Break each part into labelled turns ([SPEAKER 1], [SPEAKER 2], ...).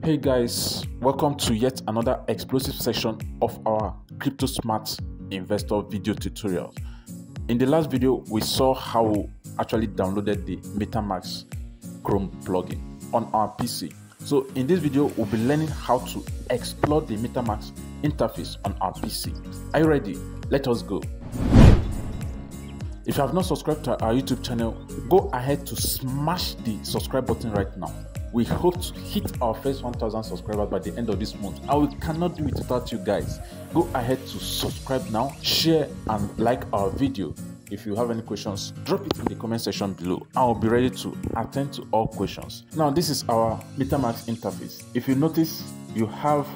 [SPEAKER 1] Hey guys, welcome to yet another explosive session of our Crypto Smart Investor video tutorial. In the last video, we saw how we actually downloaded the Metamask Chrome plugin on our PC. So in this video, we'll be learning how to explore the Metamask interface on our PC. Are you ready? Let us go. If you have not subscribed to our YouTube channel, go ahead to smash the subscribe button right now. We hope to hit our first 1,000 subscribers by the end of this month, and we cannot do it without you guys. Go ahead to subscribe now, share and like our video. If you have any questions, drop it in the comment section below. I will be ready to attend to all questions. Now, this is our Metamask interface. If you notice, you have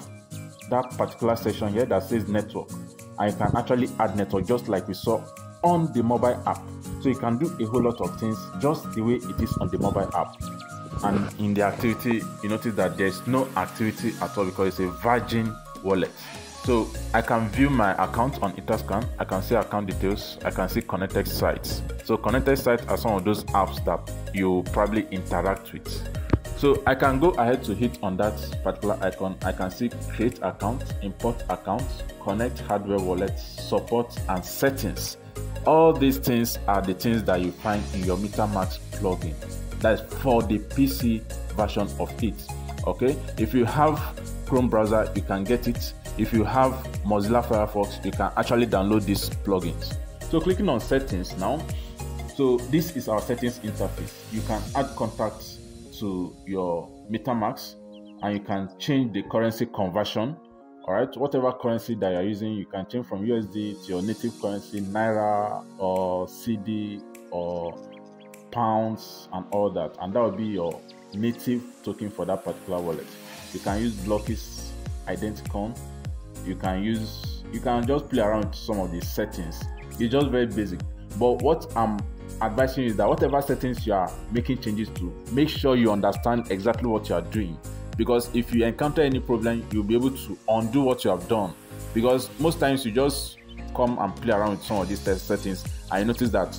[SPEAKER 1] that particular section here that says network, and you can actually add network just like we saw on the mobile app. So you can do a whole lot of things just the way it is on the mobile app. And in the activity, you notice that there's no activity at all because it's a virgin wallet. So I can view my account on Etherscan, I can see account details, I can see connected sites. So connected sites are some of those apps that you probably interact with. So I can go ahead to hit on that particular icon. I can see create account, import account, connect hardware wallet, support and settings. All these things are the things that you find in your Metamask plugin. That's for the PC version of it. Okay, if you have Chrome browser, you can get it. If you have Mozilla Firefox, you can actually download these plugins. So clicking on settings now, so this is our settings interface. You can add contacts to your Metamask and you can change the currency conversion. All right, whatever currency that you're using, you can change from USD to your native currency, Naira or CD or pounds and all that, and that will be your native token for that particular wallet. You can use Block's Identicon. You can just play around with some of these settings. It's just very basic, but what I'm advising you is that whatever settings you are making changes to, make sure you understand exactly what you are doing, because if you encounter any problem, you'll be able to undo what you have done. Because most times you just come and play around with some of these settings and you notice that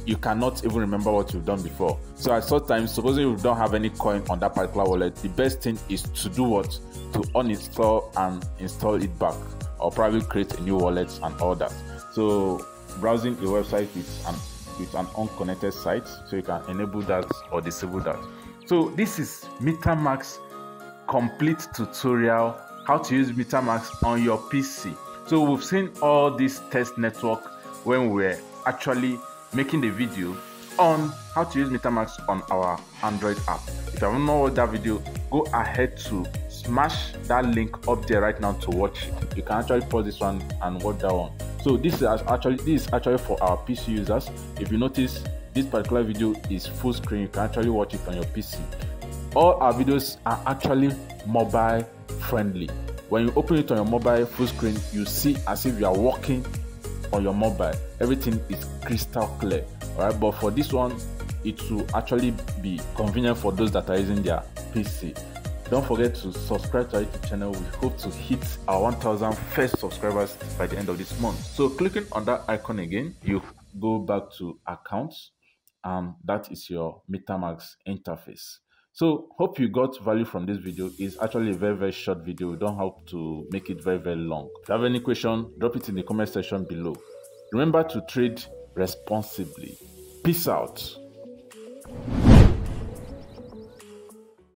[SPEAKER 1] you cannot even remember what you've done before. So at some times, supposing you don't have any coin on that particular wallet, the best thing is to do what? To uninstall and install it back, or probably create a new wallet and all that. So browsing a website with an unconnected site, so you can enable that or disable that. So this is Metamask complete tutorial, how to use Metamask on your PC. So we've seen all this test network when we're actually making the video on how to use Metamask on our Android app. If you haven't watched that video, go ahead to smash that link up there right now to watch it. You can actually pause this one and watch that one. So this is actually for our PC users. If you notice, this particular video is full screen. You can actually watch it on your PC. All our videos are actually mobile friendly. When you open it on your mobile full screen, you see as if you are walking on your mobile. Everything is crystal clear. All right, but for this one, it will actually be convenient for those that are using their PC. Don't forget to subscribe to our YouTube channel. We hope to hit our 1,000 first subscribers by the end of this month. So clicking on that icon again, you go back to accounts, and that is your Metamask interface. So hope you got value from this video. It's actually a very short video. We don't have to make it very long. If you have any question, drop it in the comment section below. Remember to trade responsibly. Peace out.